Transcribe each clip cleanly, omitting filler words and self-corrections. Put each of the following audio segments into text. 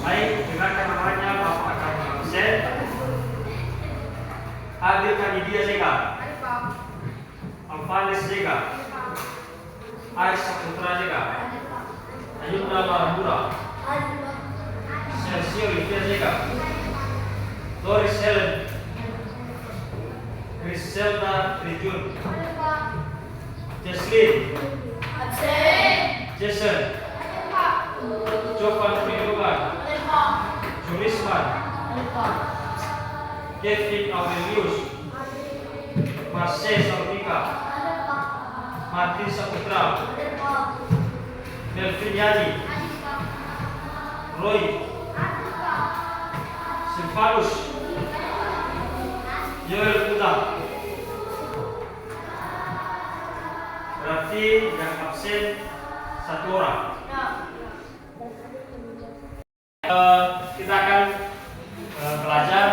Baik, dengarkan namanya Bapak Kami Absen. Hadir Kanidia Zeka, Alfanes Zeka, Aris Saputra Zeka, Ayunda Marambura, Sergio Livia Zeka, Doris Helen, Griselda Trijun, Jesslyn, Jason, Jovan Fridogan, Julisman, Kevin Aurelius, Marcel Salvika, Martin Saputra, Melvin Yani, Roy, Silvanus, Joel Kuda. Berarti yang absen satu orang. Kita akan belajar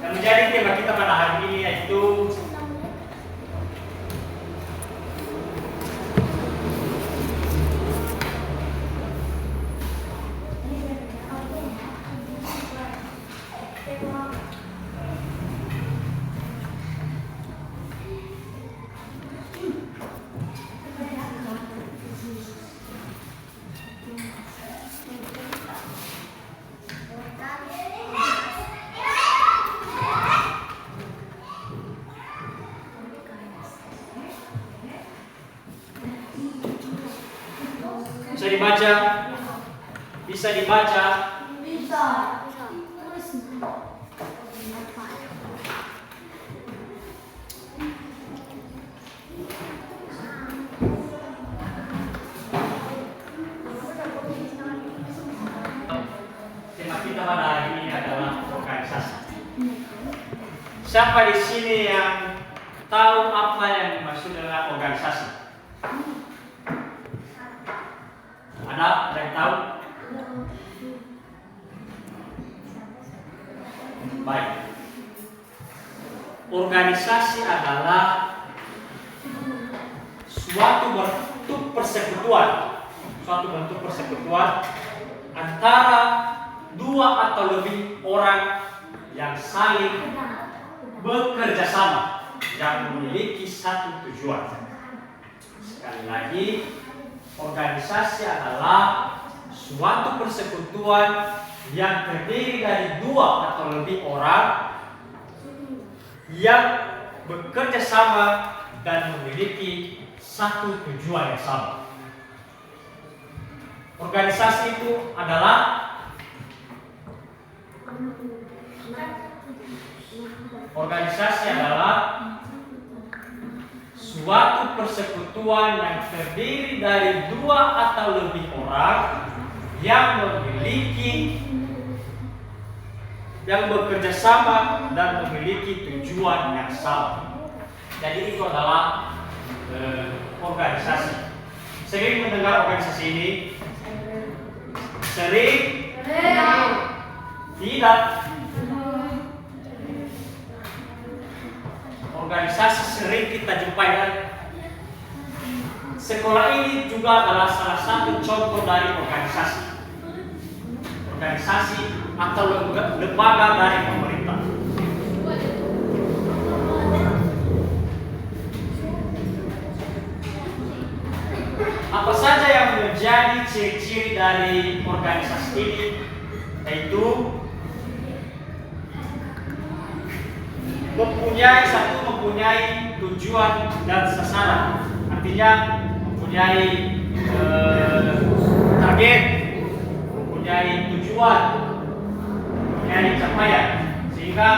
yang menjadi tema kita pada hari ini, yaitu bisa dibaca. Tema kita pada hari ini adalah organisasi. Siapa di sini yang tahu apa yang dimaksud dengan organisasi? Ada yang tahu? Baik. Organisasi adalah suatu bentuk persekutuan antara dua atau lebih orang yang saling bekerja sama yang memiliki satu tujuan. Sekali lagi, organisasi adalah suatu persekutuan yang terdiri dari dua atau lebih orang yang bekerja sama dan memiliki satu tujuan yang sama. Organisasi itu adalah suatu persekutuan yang terdiri dari dua atau lebih orang yang bekerja sama dan memiliki tujuan yang sama. Jadi itu adalah organisasi. Sering mendengar organisasi ini? Sering? Tidak. Organisasi sering kita jumpai. Sekolah ini juga adalah salah satu contoh dari organisasi atau lembaga dari pemerintah. Apa saja yang menjadi ciri-ciri dari organisasi ini? Yaitu mempunyai tujuan dan sasaran, artinya mempunyai target, mempunyai tujuan, mempunyai capaian, sehingga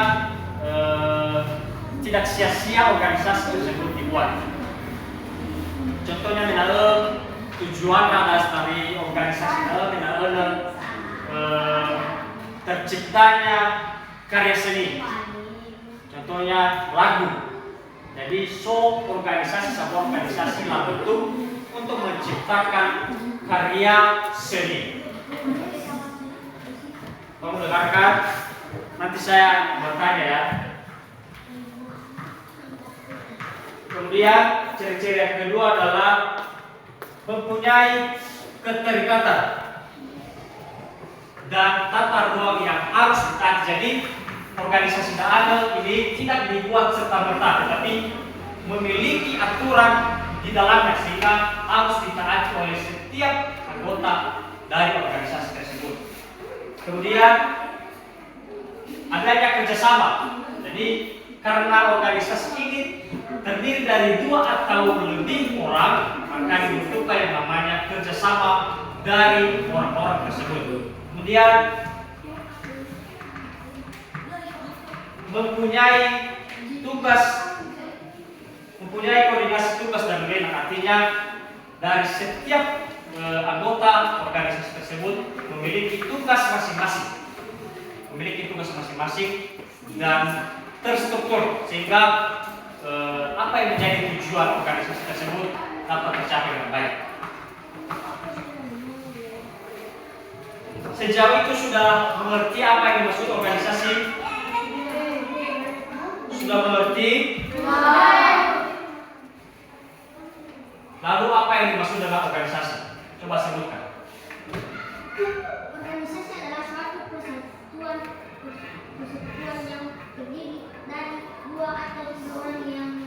tidak sia-sia organisasi tersebut dibuat. Contohnya mengenai tujuan dari organisasi mengenai terciptanya karya seni. Contohnya lagu. Jadi sebuah organisasi lah bentuk untuk menciptakan karya seni. Tolong dengarkan. Nanti saya bertanya ya. Kemudian ciri-ciri yang kedua adalah mempunyai keterikatan dan tata ruang yang harus ditaati. Jadi organisasi dakwah ini tidak dibuat serta-merta, tetapi memiliki aturan di dalamnya sehingga harus ditaati oleh setiap anggota dari organisasi tersebut. Kemudian adanya kerjasama. Jadi karena organisasi ini terdiri dari 2 atau lebih orang, maka dibutuhkan yang namanya kerjasama dari orang-orang tersebut. Kemudian mempunyai koordinasi tugas dan wewenang, artinya dari setiap anggota organisasi tersebut memiliki tugas masing-masing, dan terstruktur sehingga apa yang menjadi tujuan organisasi tersebut dapat tercapai dengan baik. Sejauh itu sudah mengerti apa yang dimaksud organisasi? Sudah mengerti? Lalu apa yang dimaksud dengan organisasi? Coba sebutkan. Organisasi adalah suatu persatuan yang terdiri dari 2 atau 3 orang yang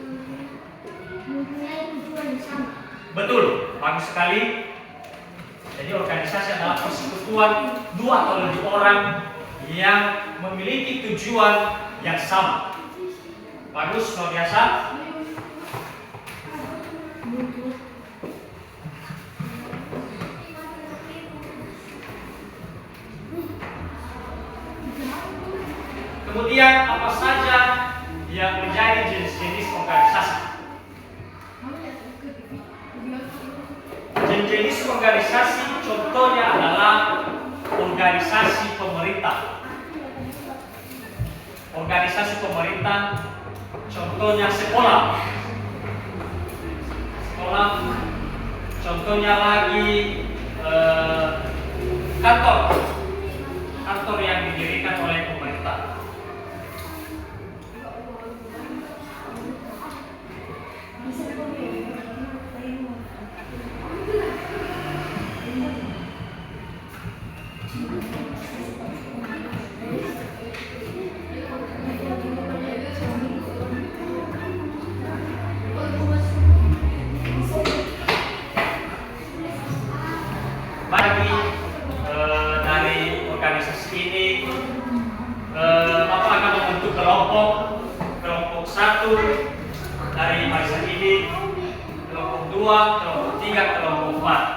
mempunyai tujuan yang sama. Betul, bagus sekali. Jadi organisasi adalah persekutuan 2 atau lebih orang yang memiliki tujuan yang sama. Bagus, luar biasa. Kemudian apa saja yang menjadi jenis-jenis organisasi? Jenis organisasi contohnya adalah organisasi pemerintah. Organisasi pemerintah contohnya sekolah. Contohnya lagi kantor yang didirikan oleh pemerintah. Bagi dari organisasi ini Bapak akan membentuk kelompok 1 dari barisan ini, kelompok 2, kelompok 3, kelompok 4.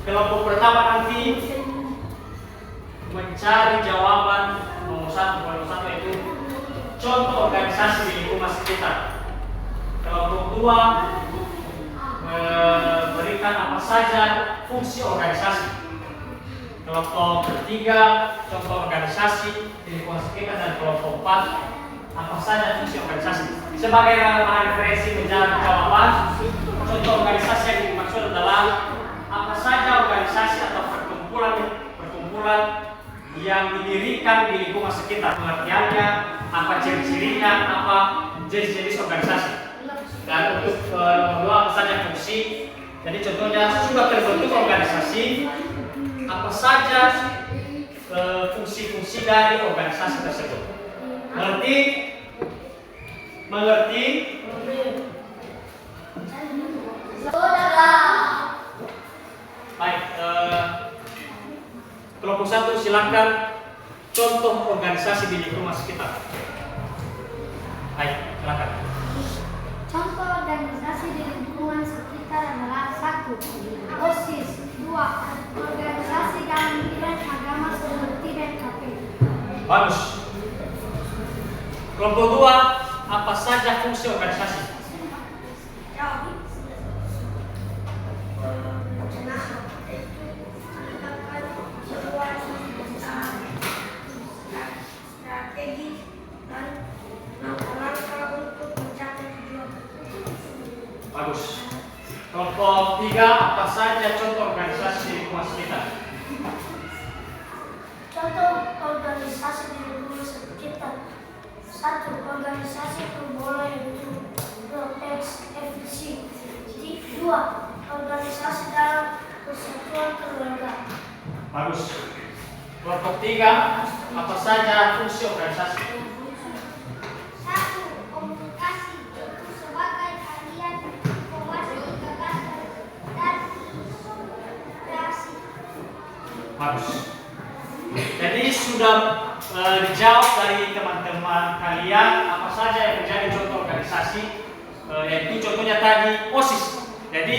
Kelompok pertama nanti mencari jawaban nomor 1 itu contoh organisasi di lingkungan sekitar. Kelompok 2 memberikan apa saja fungsi organisasi. Kelompok ketiga, contoh organisasi di lingkungan sekitar, dan kelompok 4, apa saja fungsi organisasi. Sebagai referensi menjawab jawaban, contoh organisasi yang dimaksud adalah apa saja organisasi atau perkumpulan yang didirikan di lingkungan sekitar. Pengertiannya, apa ciri-cirinya, apa jenis-jenis organisasi. Dan untuk nomor 2, apa saja fungsi. Jadi contohnya sudah terbentuk organisasi, apa saja fungsi-fungsi dari organisasi tersebut. Mengerti? Baik, kelompok 1 silakan contoh organisasi di lingkungan sekitar. Baik, silakan. Contoh organisasi di lingkungan sekitar adalah 1. OSIS, 2. Organisasi dalam bidang agama seperti BKP. Bagus. Kelompok 2, apa saja fungsi organisasi? Strategi dan langkah-langkah untuk mencapai tujuan. Bagus. Kelompok 3, apa saja contoh organisasi di lingkungan sekitar? Contoh organisasi di lingkungan sekitar. 1. Organisasi perbola yaitu Protex FC. 2. Organisasi dalam persatuan keluarga. Bagus. Kelompok 3, apa saja fungsi organisasi? 1. Komunikasi yaitu sebagai kalian informasi gagasan dan inspirasi. Bagus. Jadi sudah dijawab dari teman-teman kalian apa saja yang menjadi contoh organisasi, yaitu contohnya tadi OSIS. Jadi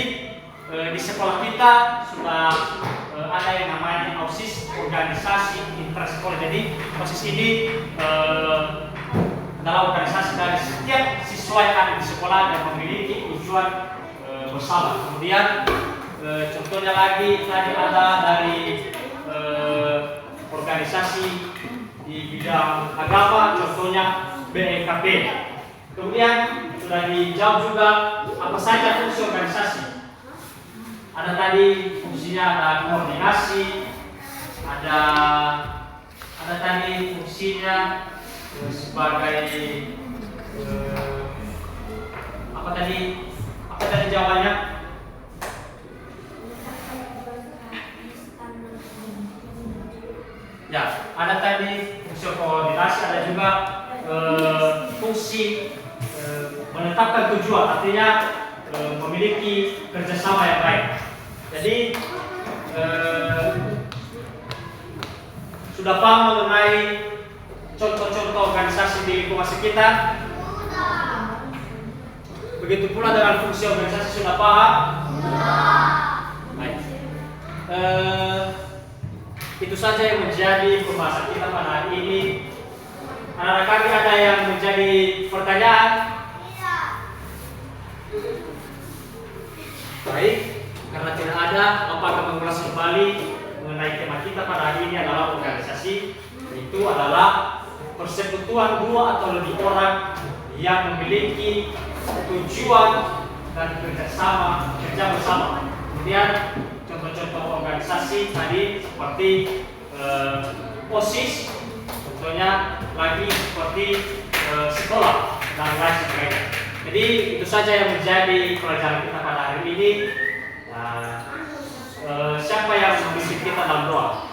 di sekolah kita sudah ada yang namanya OSIS, organisasi intrasekolah. Jadi OSIS ini adalah organisasi dari setiap siswa yang ada di sekolah yang memiliki tujuan bersama. Kemudian contohnya lagi tadi ada dari organisasi di bidang agama, contohnya BKP. Kemudian sudah dijawab juga apa saja fungsi organisasi. Ada tadi fungsinya, ada koordinasi, ada tadi fungsinya sebagai apa tadi jawabannya? Ya, ada tadi fungsi koordinasi, ada juga fungsi menetapkan tujuan, artinya memiliki kerjasama yang baik. Jadi sudah paham mengenai contoh-contoh organisasi di lingkungan sekitar? Begitu pula dengan fungsi organisasi, sudah paham? Baik. Itu saja yang menjadi pembahasan kita pada hari ini. Anak-anak kami ada yang menjadi pertanyaan? Baik, karena tidak ada, Bapak akan mengulas kembali mengenai tema kita pada hari ini adalah organisasi. Itu adalah persekutuan dua atau lebih orang yang memiliki tujuan dan kerja bersama. Kemudian contoh-contoh organisasi tadi seperti OSIS, contohnya lagi seperti sekolah dan lain sebagainya. Jadi itu saja yang menjadi pelajaran kita pada hari ini. Nah, siapa yang memimpin kita dalam doa?